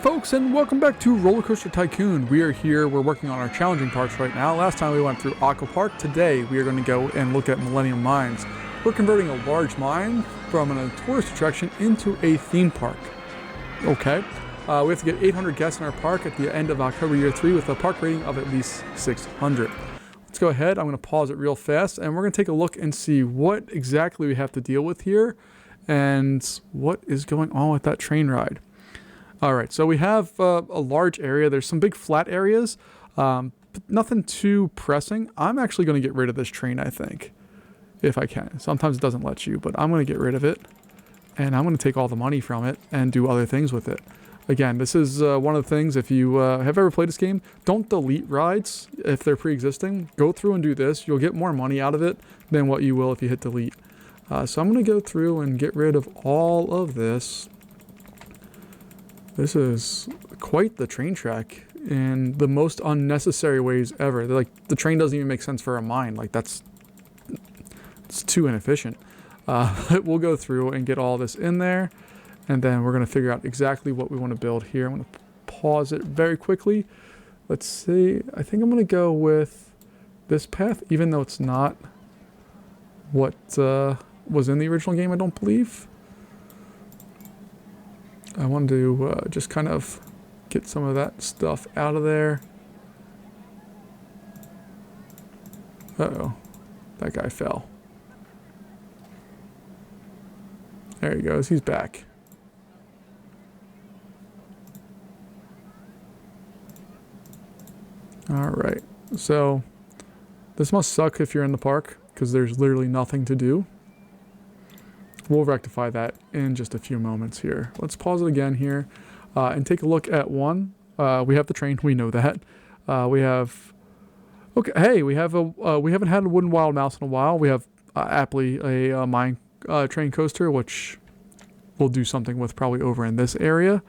folks, and welcome back to Roller Coaster Tycoon. We are here, we're working on our challenging parts right now. Last time we went through Aqua Park. Today we are going to go and look at Millennium Mines. We're converting a large mine from a tourist attraction into a theme park. Okay, we have to get 800 guests in our park at the end of October year 3 with a park rating of at least 600. Let's go ahead, I'm going to pause it real fast, and we're going to take a look and see what exactly we have to deal with here and what is going on with that train ride. Alright, so we have a large area. There's some big flat areas, but nothing too pressing. I'm actually going to get rid of this train, I think, if I can. Sometimes it doesn't let you, but I'm going to get rid of it, and I'm going to take all the money from it and do other things with it. Again, this is one of the things, if you have ever played this game, don't delete rides if they're pre-existing. Go through and do this. You'll get more money out of it than what you will if you hit delete. So I'm going to go through and get rid of all of this. This is quite the train track in the most unnecessary ways ever. Like, the train doesn't even make sense for a mine. Like, it's too inefficient. We'll go through and get all this in there, and then we're going to figure out exactly what we want to build here. I'm going to pause it very quickly. Let's see. I think I'm going to go with this path, even though it's not what was in the original game, I don't believe. I wanted to just kind of get some of that stuff out of there. Uh-oh. That guy fell. There he goes. He's back. Alright. So, this must suck if you're in the park, because there's literally nothing to do. We'll rectify that in just a few moments here. Let's pause it again here and take a look at one. We have the train. We know that. We have... Okay, hey, we haven't had a wooden wild mouse in a while. We have aptly a mine train coaster, which we'll do something with probably over in this area.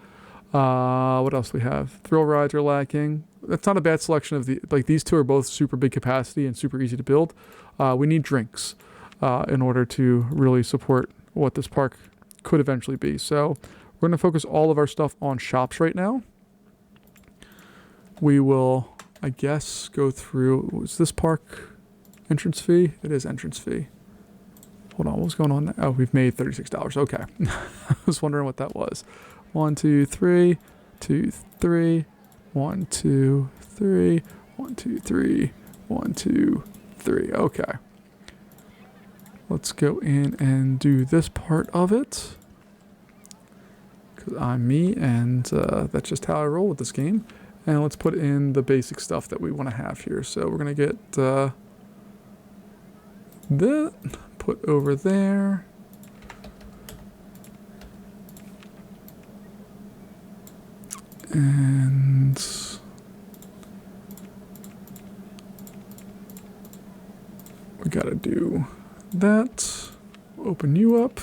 What else do we have? Thrill rides are lacking. That's not a bad selection of the... Like, these two are both super big capacity and super easy to build. We need drinks in order to really support what this park could eventually be. So we're going to focus all of our stuff on shops right now. We will, I guess, go through... Was this park entrance fee? It is entrance fee. Hold on, what's going on there? Oh, we've made $36. Okay. I was wondering what that was. 1, 2, 3, 2, 3, 1, 2, 3, 1, 2, 3, 1, 2, 3. Okay. Let's go in and do this part of it. Because I'm me, and that's just how I roll with this game. And let's put in the basic stuff that we want to have here. So we're going to get that put over there. And we got to do that. Open you up.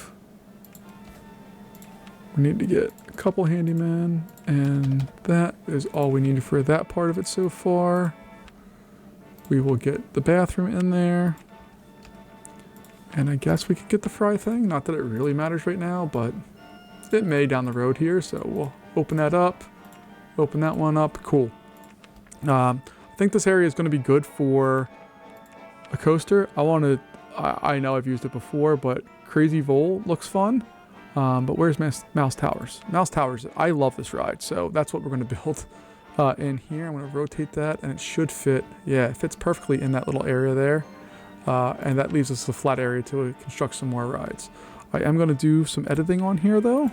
We need to get a couple handymen, and that is all we need for that part of it so far. We will get the bathroom in there, and I guess we could get the fry thing. Not that it really matters right now, but it may down the road here, so we'll open that up. Open that one up. Cool. I think this area is going to be good for a coaster. I know I've used it before, but Crazy Vole looks fun. But where's Mouse Towers? Mouse Towers, I love this ride, so that's what we're going to build in here. I'm going to rotate that, and it should fit. Yeah, it fits perfectly in that little area there. And that leaves us a flat area to construct some more rides. I am going to do some editing on here, though,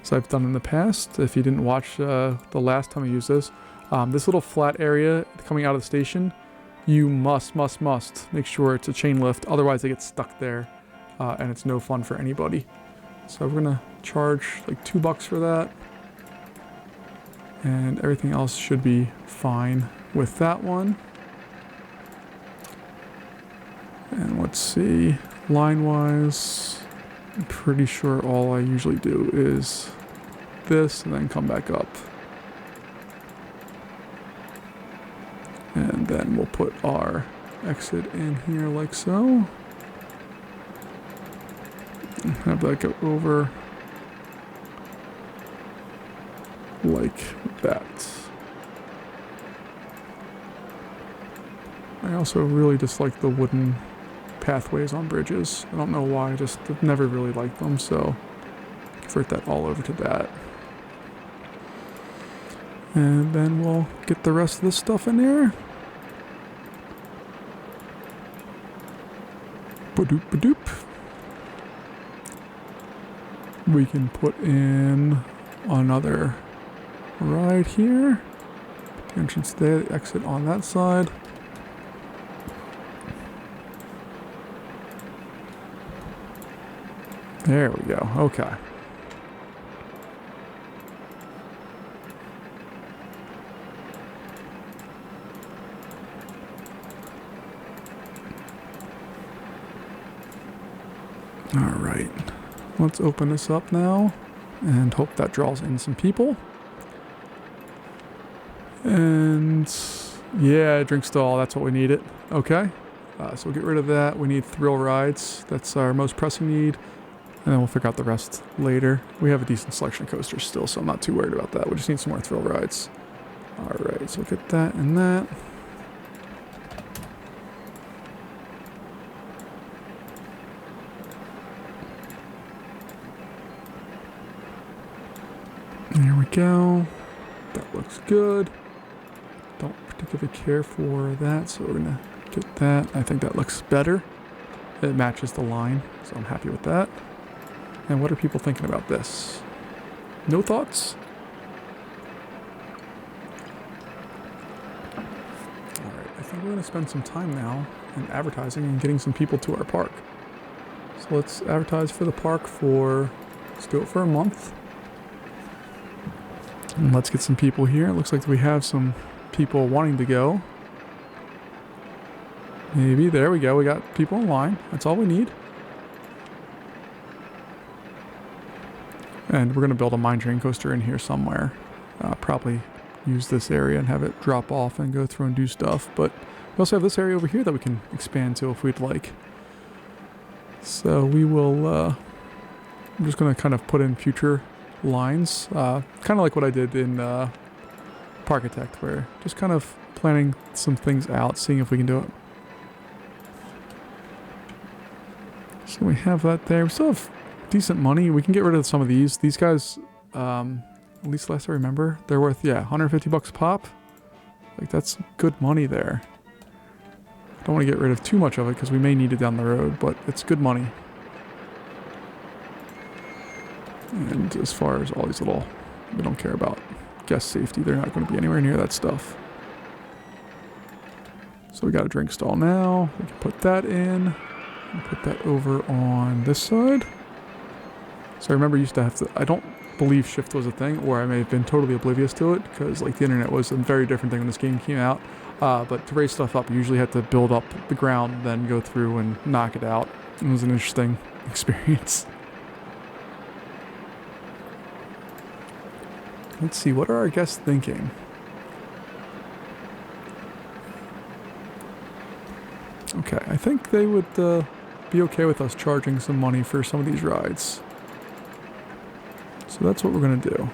as I've done in the past. If you didn't watch the last time I used this, this little flat area coming out of the station, you must make sure it's a chain lift, otherwise they get stuck there, and it's no fun for anybody. So we're gonna charge like $2 for that, and everything else should be fine with that one. And let's see, line-wise, I'm pretty sure all I usually do is this and then come back up. And then we'll put our exit in here like so. Have that go over like that. I also really dislike the wooden pathways on bridges. I don't know why, I just have never really liked them, so convert that all over to that. And then we'll get the rest of this stuff in there. Ba-doop, ba-doop. We can put in another ride here. The entrance there, the exit on that side. There we go. Okay. All right. Let's open this up now and hope that draws in some people. And yeah, drink stall, that's what we needed. Okay. So we'll get rid of that. We need thrill rides. That's our most pressing need. And then we'll figure out the rest later. We have a decent selection of coasters still, so I'm not too worried about that. We just need some more thrill rides. Alright, so we'll get that and that. There we go. That looks good. Don't particularly care for that, so we're gonna get that. I think that looks better. It matches the line, so I'm happy with that. And what are people thinking about this? No thoughts? Alright, I think we're going to spend some time now in advertising and getting some people to our park. So let's advertise for the park for, let's do it for a month. And let's get some people here. It looks like we have some people wanting to go. Maybe, there we go, we got people in line. That's all we need. And we're going to build a mine train coaster in here somewhere. Probably use this area and have it drop off and go through and do stuff. But we also have this area over here that we can expand to if we'd like. So we will, I'm just going to kind of put in future lines. Kind of like what I did in Parkitect, where just kind of planning some things out, seeing if we can do it. So we have that there. We still have decent money. We can get rid of some of these. These guys, at least last I remember, they're worth, yeah, 150 bucks a pop. Like, that's good money there. Don't want to get rid of too much of it because we may need it down the road, but it's good money. And as far as all these little, we don't care about guest safety. They're not going to be anywhere near that stuff. So we got a drink stall now. We can put that in. And put that over on this side. So I remember you used to have to, I don't believe shift was a thing, or I may have been totally oblivious to it, because like the internet was a very different thing when this game came out. But to raise stuff up, you usually had to build up the ground, then go through and knock it out. It was an interesting experience. Let's see, what are our guests thinking? Okay, I think they would be okay with us charging some money for some of these rides. So that's what we're going to do.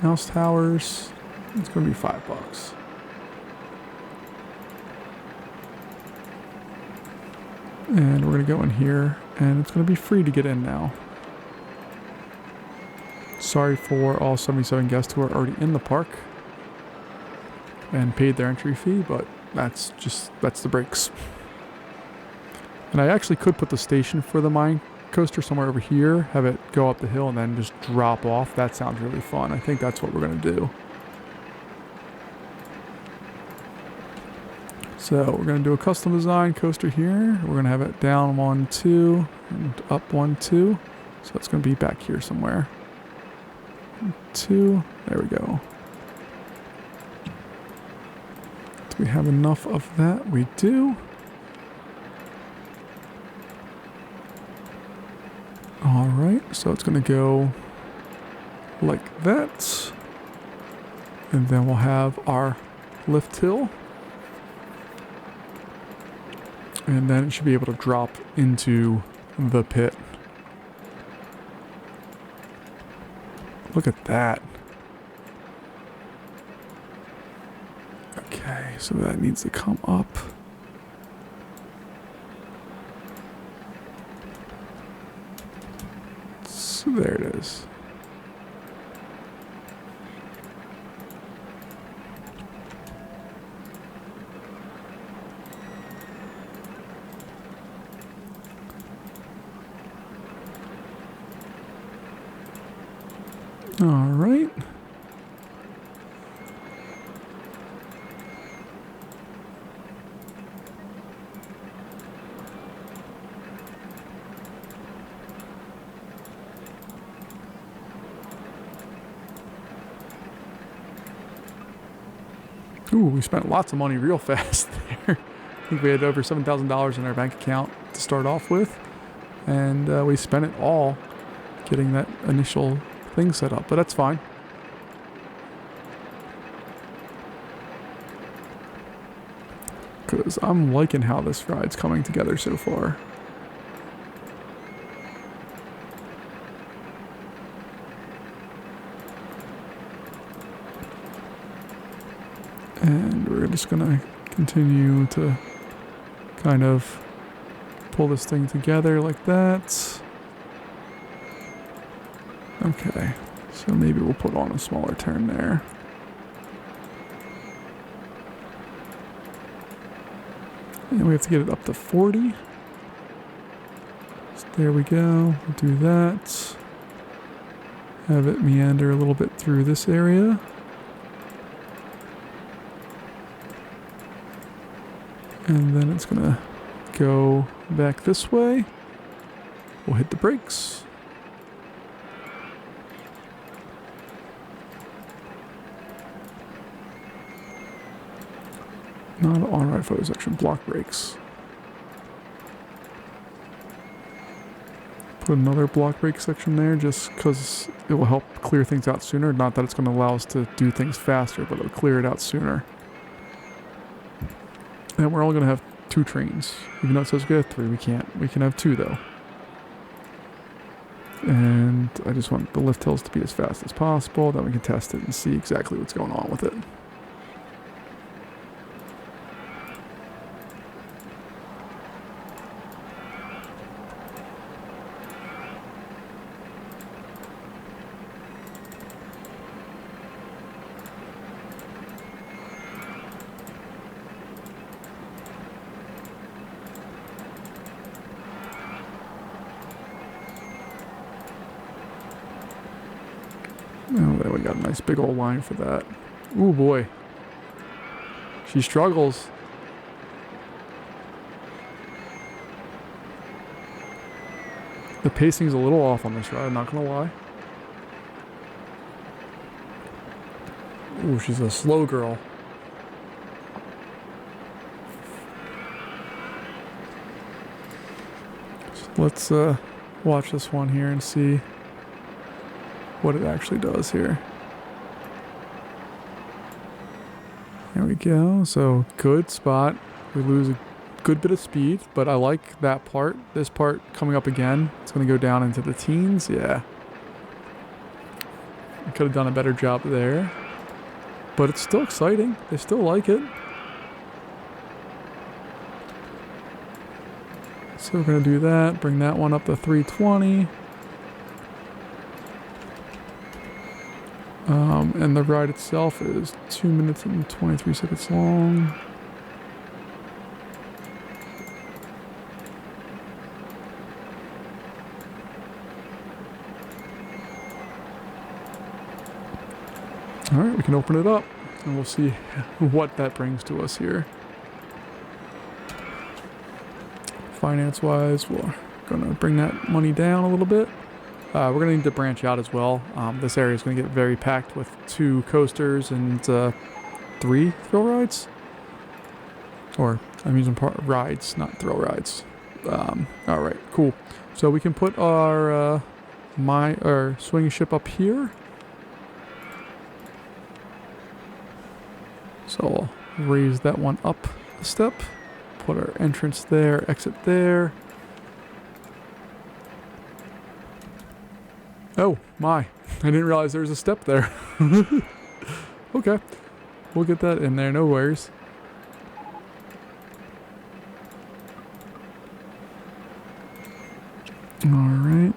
Mouse Towers, it's going to be $5. And we're going to go in here, and it's going to be free to get in now. Sorry for all 77 guests who are already in the park and paid their entry fee, but that's the breaks. And I actually could put the station for the mine coaster somewhere over here, have it go up the hill and then just drop off. That sounds really fun. I think that's what we're going to do. So we're going to do a custom design coaster here. We're going to have it down 1, 2, and up 1, 2. So it's going to be back here somewhere. 2, there we go. Do we have enough of that? We do. Alright, so it's going to go like that. And then we'll have our lift hill. And then it should be able to drop into the pit. Look at that. Okay, so that needs to come up. So there it is. All right. Ooh, we spent lots of money real fast there. I think we had over $7,000 in our bank account to start off with. And we spent it all getting that initial thing set up, but that's fine. Because I'm liking how this ride's coming together so far. And we're just gonna continue to kind of pull this thing together like that. Okay, so maybe we'll put on a smaller turn there. And we have to get it up to 40. So there we go, we'll do that. Have it meander a little bit through this area. And then it's gonna go back this way. We'll hit the brakes. Not an on-ride photo section, block brakes. Put another block brake section there just because it will help clear things out sooner. Not that it's going to allow us to do things faster, but it'll clear it out sooner. And we're only going to have 2 trains. Even though it says we have 3, we can't. We can have 2 though. And I just want the lift hills to be as fast as possible. Then we can test it and see exactly what's going on with it. Oh, there we got a nice big old line for that. Ooh boy. She struggles. The pacing's a little off on this ride, I'm not gonna lie. Ooh, she's a slow girl. So let's watch this one here and see what it actually does here. There we go. So good spot. We lose a good bit of speed, but I like that part. This part coming up again. It's going to go down into the teens. Yeah. I could have done a better job there. But it's still exciting. They still like it. So we're going to do that. Bring that one up to 320. And the ride itself is 2 minutes and 23 seconds long. Alright, we can open it up and we'll see what that brings to us here. Finance wise, we're gonna bring that money down a little bit. We're going to need to branch out as well. This area is going to get very packed with 2 coasters and 3 thrill rides. Or amusement park rides, not thrill rides. Alright, cool. So we can put our swinging ship up here. So I'll raise that one up a step. Put our entrance there, exit there. Oh my. I didn't realize there was a step there. Okay. We'll get that in there, no worries. Alright.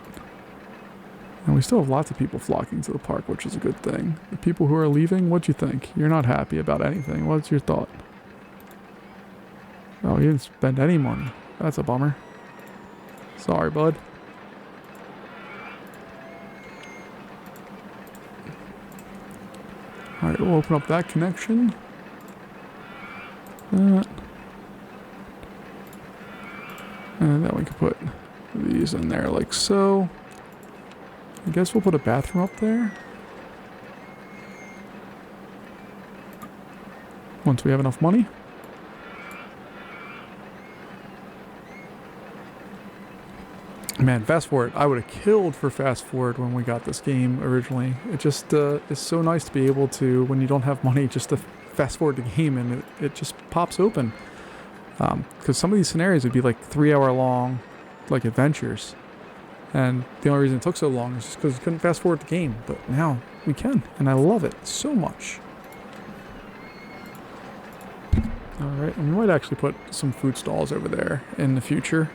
And we still have lots of people flocking to the park, which is a good thing. The people who are leaving, what'd you think? You're not happy about anything. What's your thought? Oh, you didn't spend any money. That's a bummer. Sorry, bud. Alright, we'll open up that connection. That. And then we can put these in there like so. I guess we'll put a bathroom up there. Once we have enough money. Man, fast forward. I would have killed for fast forward when we got this game originally. It just is so nice to be able to, when you don't have money, just to fast forward the game and it just pops open. Because some of these scenarios would be like 3-hour long, like adventures. And the only reason it took so long is just because we couldn't fast forward the game. But now we can, and I love it so much. Alright, and we might actually put some food stalls over there in the future.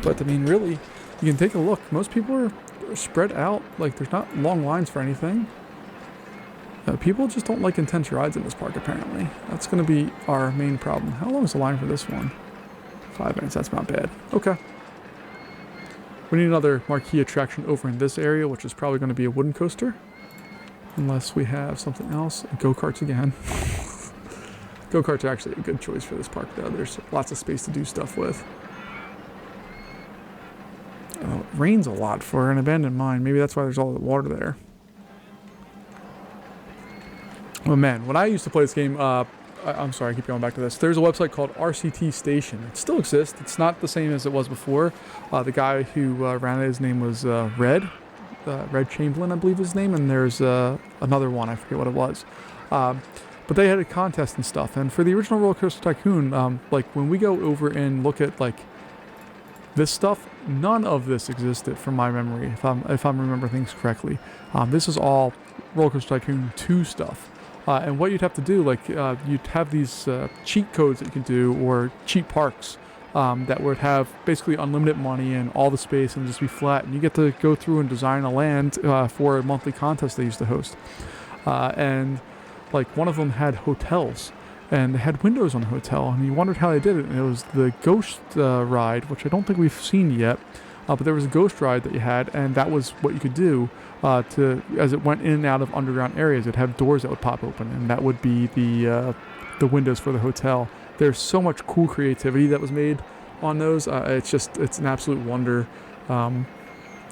But I mean, really, you can take a look. Most people are spread out. Like, there's not long lines for anything. People just don't like intense rides in this park, apparently. That's going to be our main problem. How long is the line for this one? 5 minutes. That's not bad. Okay. We need another marquee attraction over in this area, which is probably going to be a wooden coaster. Unless we have something else. Go-karts again. Go-karts are actually a good choice for this park, though. There's lots of space to do stuff with. It rains a lot for an abandoned mine. Maybe that's why there's all the water there. Oh man, when I used to play this game, I'm sorry, I keep going back to this. There's a website called RCT Station. It still exists. It's not the same as it was before. The guy who ran it, his name was Red Chamberlain, I believe his name, and there's another one, I forget what it was. But they had a contest and stuff. And for the original Roller Coaster Tycoon, like when we go over and look at like this stuff, none of this existed from my memory, if I'm remembering things correctly. This is all Roller Coaster Tycoon 2 stuff. And what you'd have to do, like, you'd have these cheat codes that you can do, or cheat parks, that would have basically unlimited money and all the space and just be flat. And you get to go through and design a land for a monthly contest they used to host. And, like, one of them had hotels. And they had windows on the hotel, and you wondered how they did it. And it was the ghost ride, which I don't think we've seen yet. But there was a ghost ride that you had, and that was what you could do as it went in and out of underground areas. It'd have doors that would pop open, and that would be the windows for the hotel. There's so much cool creativity that was made on those. It's an absolute wonder. And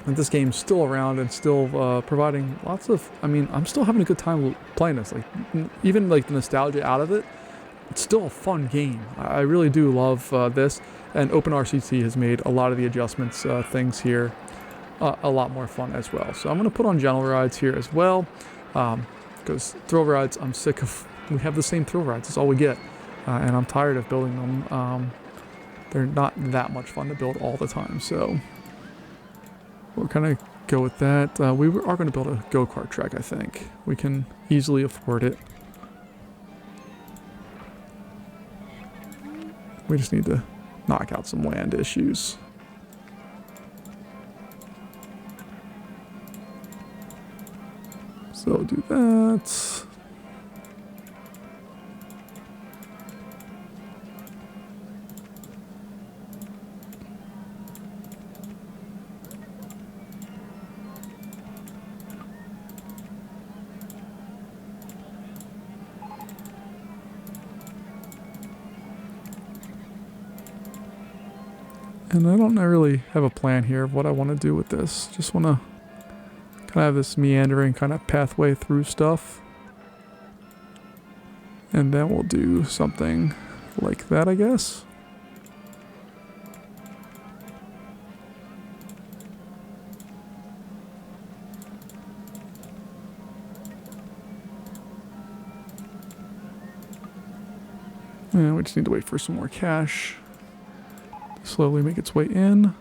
this game's still around and still providing lots of. I mean, I'm still having a good time playing this. Like, even like the nostalgia out of it. It's still a fun game. I really do love this, and OpenRCT has made a lot of the adjustments, things here, a lot more fun as well. So I'm going to put on general rides here as well, because thrill rides, I'm sick of. We have the same thrill rides. That's all we get, and I'm tired of building them. They're not that much fun to build all the time, so we're going to go with that. We are going to build a go-kart track, I think. We can easily afford it. We just need to knock out some land issues. So do that. And I don't really have a plan here of what I want to do with this. Just want to kind of have this meandering kind of pathway through stuff. And then we'll do something like that, I guess. And we just need to wait for some more cash. Slowly make its way in.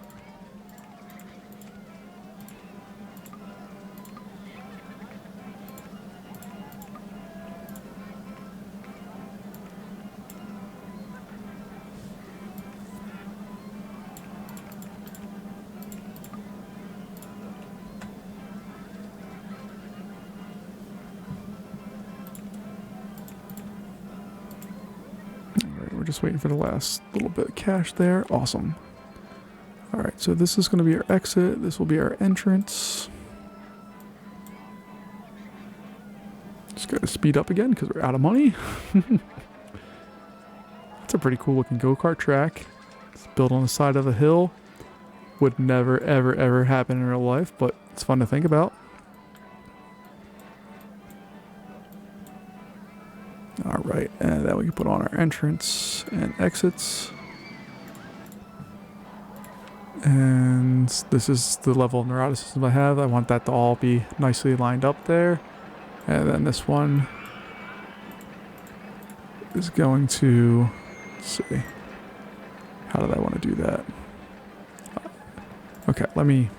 just waiting for the last little bit of cash there. Awesome. All right, so this is going to be our exit. This will be our entrance. Just got to speed up again because we're out of money. It's a pretty cool looking go-kart track. It's built on the side of a hill. Would never, ever, ever happen in real life, but it's fun to think about. All right, and then we can put on our entrance and exits. And this is the level of neuroticism I have. I want that to all be nicely lined up there. And then this one is going to, let's see, how did I want to do that? Okay, let me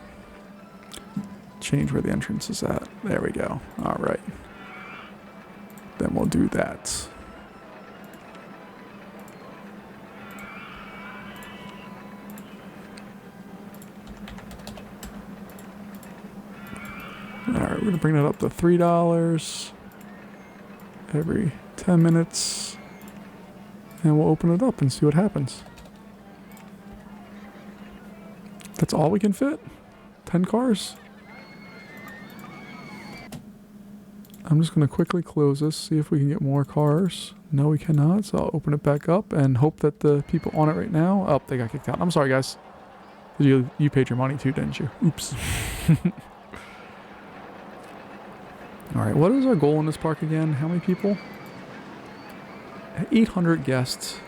change where the entrance is at. There we go. All right. Then we'll do that. All right, we're going to bring that up to $3 every 10 minutes. And we'll open it up and see what happens. That's all we can fit? 10 cars? I'm just going to quickly close this, see if we can get more cars. No, we cannot, so I'll open it back up and hope that the people on it right now... Oh, they got kicked out. I'm sorry, guys. You paid your money too, didn't you? Oops. Alright, what is our goal in this park again? How many people? 800 guests.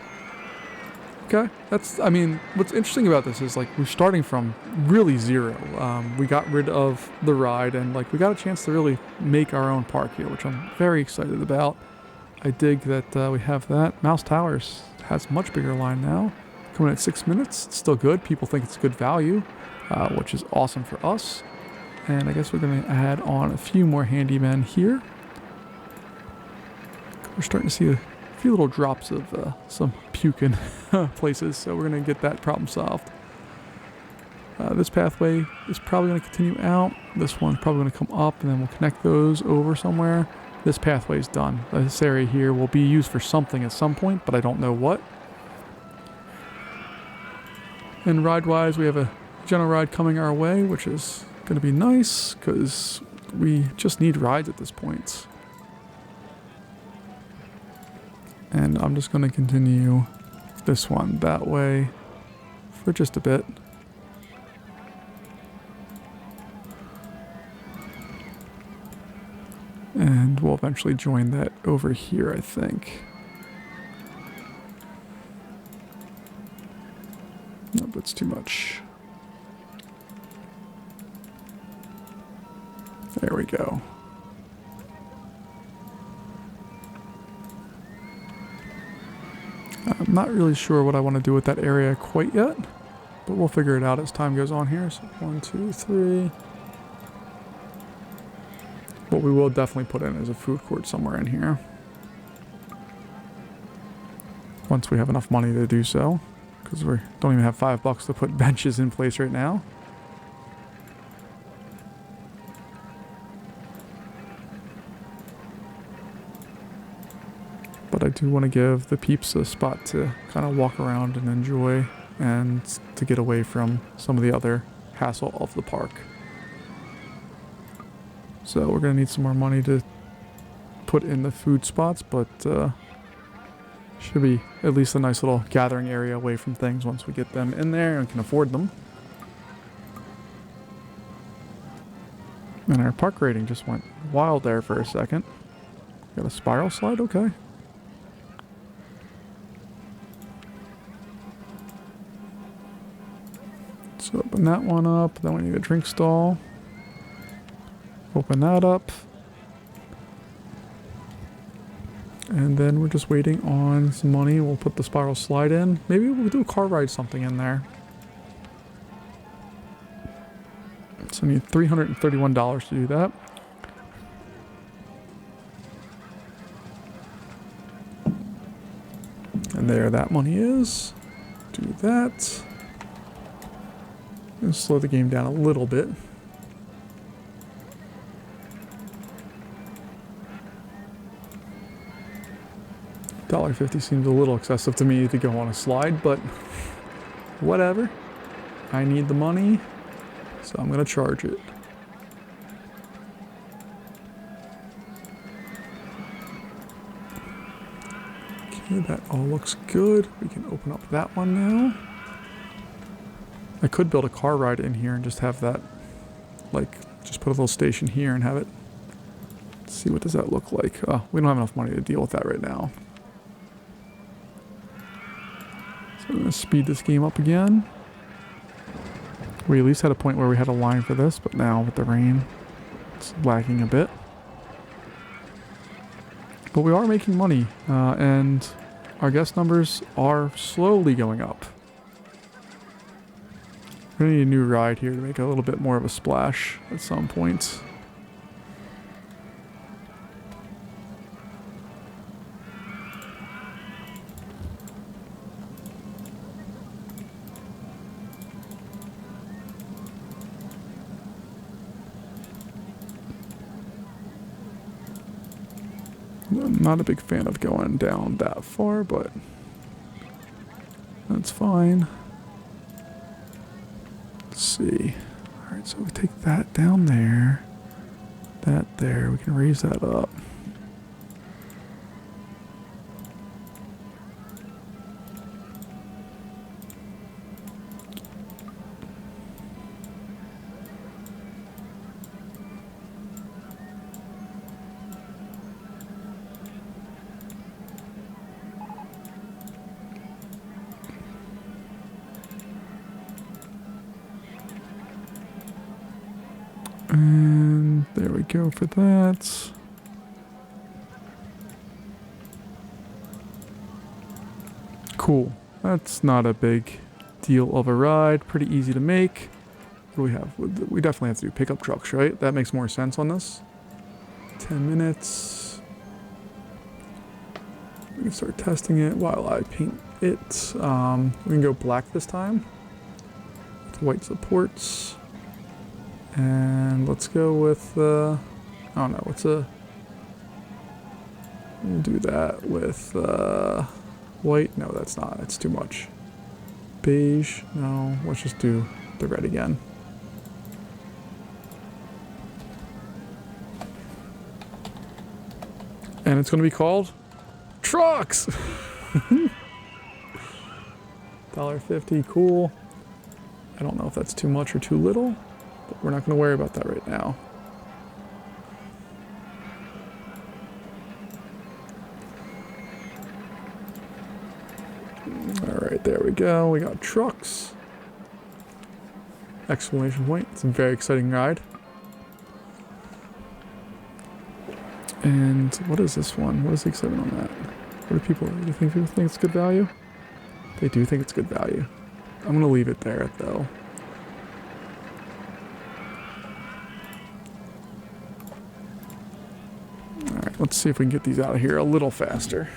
Okay, that's, I mean, what's interesting about this is, like, we're starting from really zero. We got rid of the ride, and, like, we got a chance to really make our own park here, which I'm very excited about. I dig that we have that. Mouse Towers has much bigger line now. Coming at 6 minutes, it's still good. People think it's good value, which is awesome for us. And I guess we're going to add on a few more handymen here. We're starting to see a few little drops of some puking places, so we're going to get that problem solved. This pathway is probably going to continue out. This one's probably going to come up, and then we'll connect those over somewhere. This pathway is done. This area here will be used for something at some point, but I don't know what. And ride-wise, we have a general ride coming our way, which is going to be nice, because we just need rides at this point. And I'm just going to continue this one that way for just a bit. And we'll eventually join that over here, I think. Nope, that's too much. There we go. I'm not really sure what I want to do with that area quite yet, but we'll figure it out as time goes on here. So 1, 2, 3. What we will definitely put in is a food court somewhere in here. Once we have enough money to do so, because we don't even have $5 to put benches in place right now. But I do want to give the peeps a spot to kind of walk around and enjoy, and to get away from some of the other hassle of the park. So we're going to need some more money to put in the food spots, but should be at least a nice little gathering area away from things once we get them in there and can afford them. And our park rating just went wild there for a second. Got a spiral slide? Okay. So open that one up, then we need a drink stall. Open that up. And then we're just waiting on some money. We'll put the spiral slide in. Maybe we'll do a car ride something in there. So I need $331 to do that. And there that money is. Do that. And slow the game down a little bit. $1.50 seems a little excessive to me to go on a slide, but whatever. I need the money, so I'm gonna charge it. Okay, that all looks good. We can open up that one now. I could build a car ride in here and just have that, like, just put a little station here and have it. Let's see, what does that look like? Oh, we don't have enough money to deal with that right now. So I'm gonna speed this game up again. We at least had a point where we had a line for this, but now with the rain, it's lagging a bit. But we are making money, and our guest numbers are slowly going up. We're gonna need a new ride here to make a little bit more of a splash at some point. I'm not a big fan of going down that far, but that's fine. Let's see. Alright, so we take that down there. That there. We can raise that up. And there we go for that. Cool. That's not a big deal of a ride. Pretty easy to make. What do we have? We definitely have to do pickup trucks, right? That makes more sense on this. 10 minutes. We can start testing it while I paint it. We can go black this time. With white supports. And let's go with, I don't know, we'll do that with, white. No, that's not, it's too much. Beige, no, let's just do the red again. And it's going to be called Trucks! $1.50, cool. I don't know if that's too much or too little. But we're not going to worry about that right now. Alright, there we go. We got trucks. Exclamation point. It's a very exciting ride. And what is this one? What is the excitement on that? What do people think it's good value? They do think it's good value. I'm going to leave it there, though. Let's see if we can get these out of here a little faster.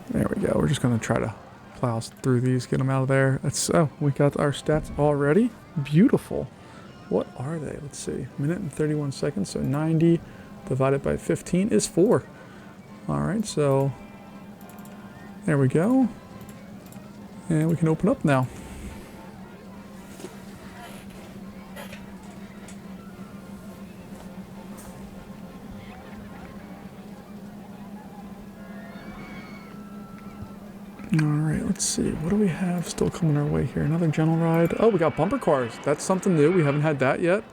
There we go. We're just going to try to plow through these, get them out of there. We got our stats already. Beautiful. What are they? Let's see. Minute and 31 seconds. So 90 divided by 15 is 4. All right, so there we go. And we can open up now. Alright, let's see. What do we have still coming our way here? Another gentle ride. Oh, we got bumper cars. That's something new. We haven't had that yet.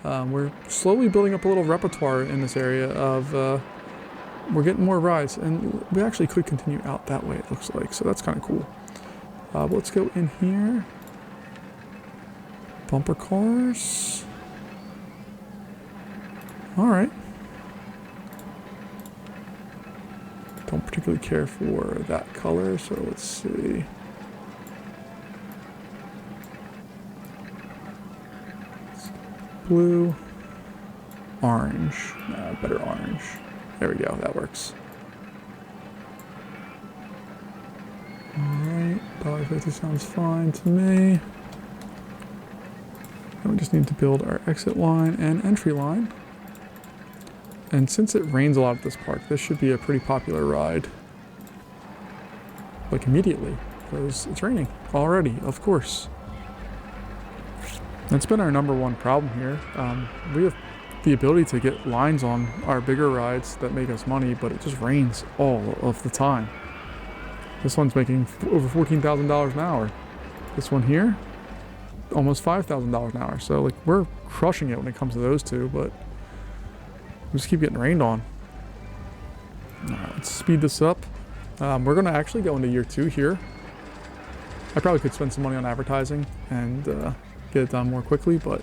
We're slowly building up a little repertoire in this area of... we're getting more rides, and we actually could continue out that way, it looks like, so that's kind of cool. But let's go in here. Bumper cars. Alright. Don't particularly care for that color, so let's see. Blue. Orange. Better orange. There we go, that works. Alright, $1.50 sounds fine to me. And we just need to build our exit line and entry line. And since it rains a lot at this park, this should be a pretty popular ride. Like immediately, because it's raining already, of course. That's been our #1 problem here. We have the ability to get lines on our bigger rides that make us money, but it just rains all of the time. This one's making over $14,000 an hour. This one here, almost $5,000 an hour. So like we're crushing it when it comes to those two, but we just keep getting rained on. All right, let's speed this up. We're gonna actually go into year 2 here. I probably could spend some money on advertising and get it done more quickly, but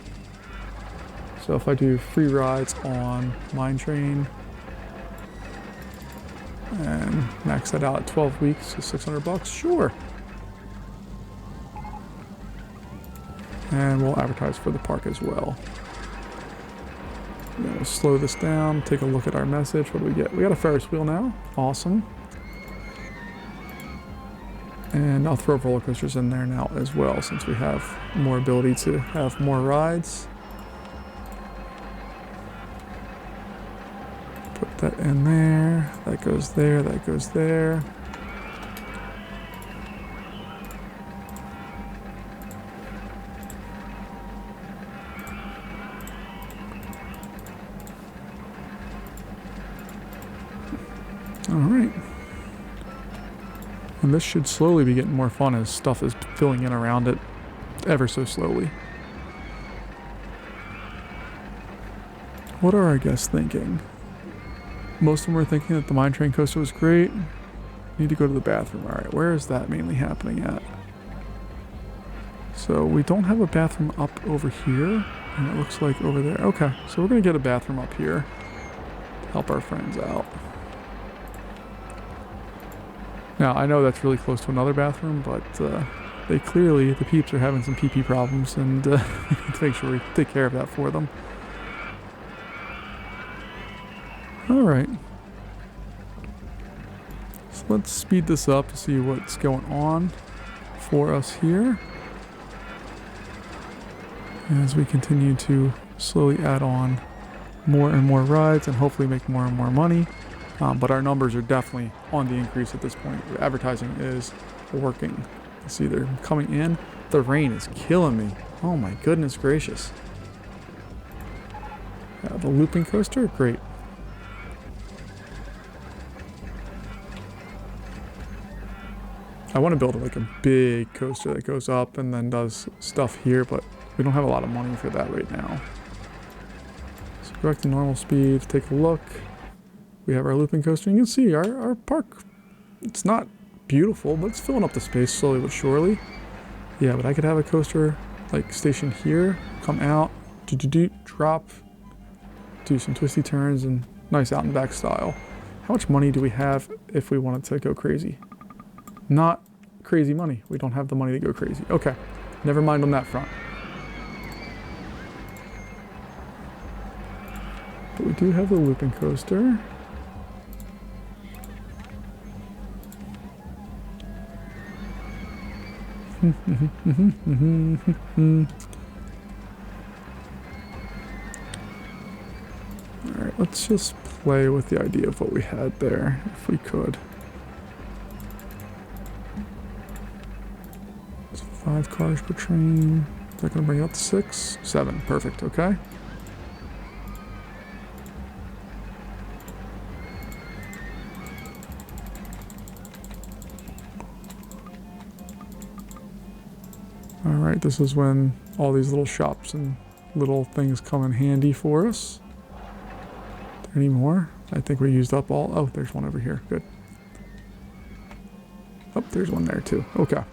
so if I do free rides on Mine Train and max that out at 12 weeks, so $600, sure. And we'll advertise for the park as well. Then we'll slow this down, take a look at our message. What do we get? We got a Ferris wheel now. Awesome. And I'll throw roller coasters in there now as well, since we have more ability to have more rides. Put that in there. That goes there. That goes there. All right. And this should slowly be getting more fun as stuff is filling in around it ever so slowly. What are our guests thinking? Most of them were thinking that the Mine Train coaster was great. Need to go to the bathroom. All right, where is that mainly happening at? So we don't have a bathroom up over here, and it looks like over there. Okay, so we're gonna get a bathroom up here to help our friends out. Now, I know that's really close to another bathroom, but they clearly, the peeps are having some pee-pee problems, and we need to make sure we take care of that for them. Alright. So let's speed this up to see what's going on for us here. As we continue to slowly add on more and more rides and hopefully make more and more money. But our numbers are definitely on the increase at this point. Advertising is working. You see they're coming in. The rain is killing me. Oh my goodness gracious. The looping coaster, great. I want to build like a big coaster that goes up and then does stuff here, but we don't have a lot of money for that right now. So go back to normal speed, take a look. We have our looping coaster, and you can see our park, it's not beautiful, but it's filling up the space slowly but surely. Yeah, but I could have a coaster like station here, come out, drop, do some twisty turns, and nice out and back style. How much money do we have if we wanted to go crazy? Not crazy money. We don't have the money to go crazy. Okay, never mind on that front. But we do have the looping coaster. Alright, let's just play with the idea of what we had there, if we could. So 5 cars per train. Is that going to bring it up to 6? 7. Perfect, okay. Alright, this is when all these little shops and little things come in handy for us. Are there any more? I think we used up all. Oh, there's one over here. Good. Oh, there's one there too. Okay.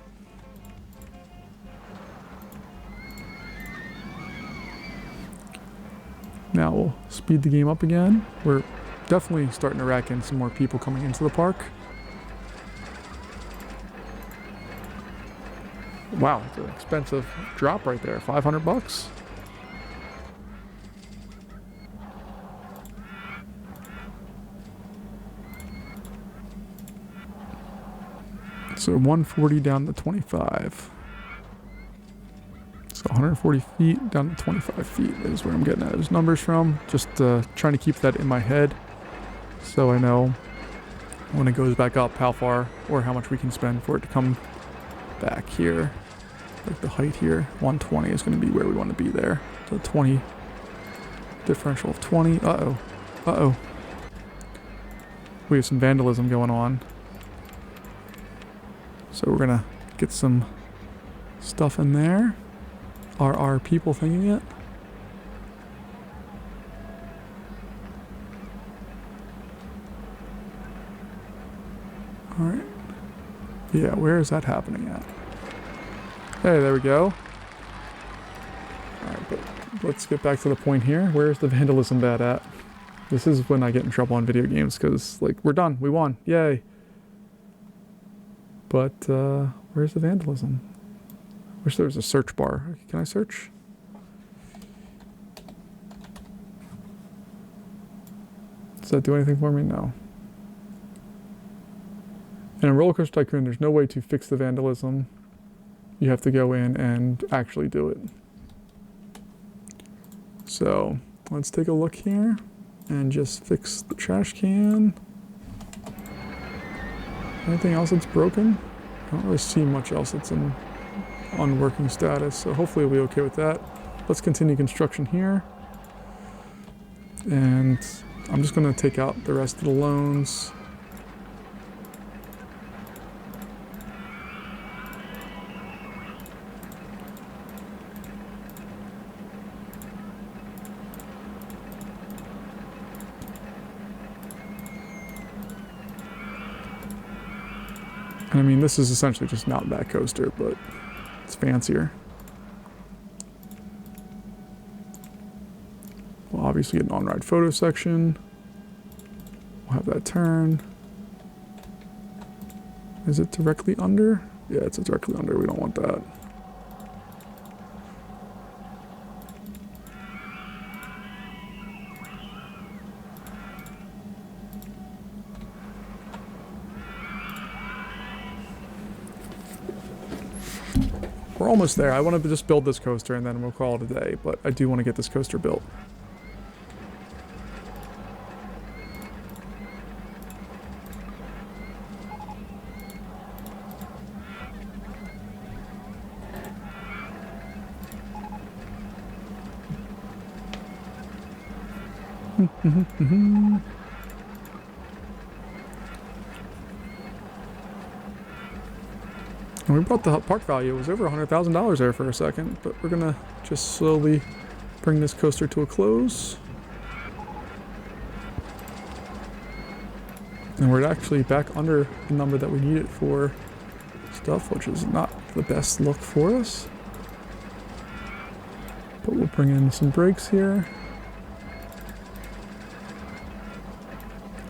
Now we'll speed the game up again. We're definitely starting to rack in some more people coming into the park. Wow, it's an expensive drop right there. $500. So 140 down to 25. So 140 feet down to 25 feet is where I'm getting those numbers from. Just trying to keep that in my head so I know when it goes back up how far or how much we can spend for it to come back here. Like the height here, 120 is going to be where we want to be there. So 20, differential of 20. Uh-oh. Uh-oh. We have some vandalism going on. So we're going to get some stuff in there. Are our people thinking it? Alright. Yeah, where is that happening at? Hey, there we go. Alright, but let's get back to the point here. Where's the vandalism bad at? This is when I get in trouble on video games, because, like, we're done. We won. Yay. But, where's the vandalism? Wish there was a search bar. Can I search? Does that do anything for me? No. And in Roller Coaster Tycoon, there's no way to fix the vandalism. You have to go in and actually do it. So, let's take a look here and just fix the trash can. Anything else that's broken? I don't really see much else that's in unworking status, so hopefully we'll be okay with that. Let's continue construction here. And I'm just going to take out the rest of the loans. And I mean, this is essentially just not that coaster, but it's fancier. We'll obviously get an on-ride photo section. We'll have that turn. Is it directly under? Yeah, it's directly under. We don't want that. We're almost there. I want to just build this coaster and then we'll call it a day, but I do want to get this coaster built. And we brought the park value. It was over $100,000 there for a second, but we're gonna just slowly bring this coaster to a close. And we're actually back under the number that we needed for stuff, which is not the best look for us. But we'll bring in some brakes here.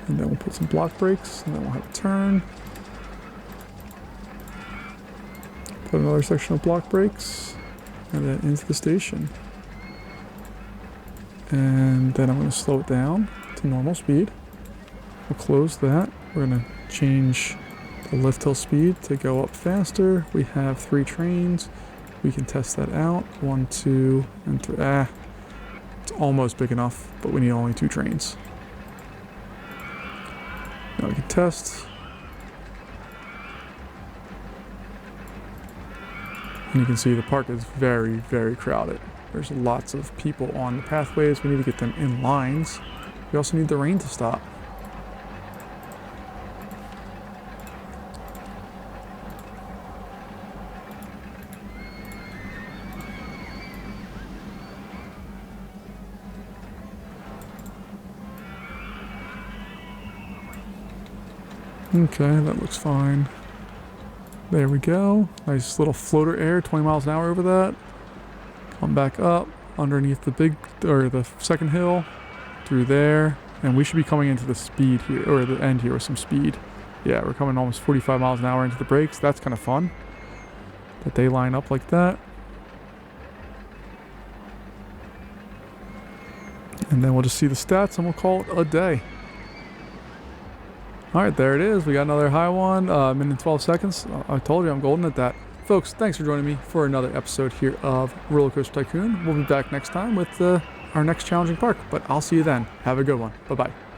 And then we'll put some block brakes, and then we'll have a turn. Put another section of block brakes, and then into the station. And then I'm going to slow it down to normal speed. We'll close that. We're going to change the lift hill speed to go up faster. We have 3 trains. We can test that out. 1, 2, and 3. It's almost big enough, but we need only 2 trains. Now we can test. And you can see the park is very, very crowded. There's lots of people on the pathways. We need to get them in lines. We also need the rain to stop. Okay, that looks fine. There we go. Nice little floater air, 20 miles an hour over that. Come back up underneath the the second hill, through there, and we should be coming into the speed here, or the end here with some speed. Yeah, we're coming almost 45 miles an hour into the brakes. That's kind of fun that they line up like that. And then we'll just see the stats and we'll call it a day. All right, there it is. We got another high one. Minute and 12 seconds. I told you I'm golden at that. Folks, thanks for joining me for another episode here of Roller Coaster Tycoon. We'll be back next time with our next challenging park, but I'll see you then. Have a good one. Bye-bye.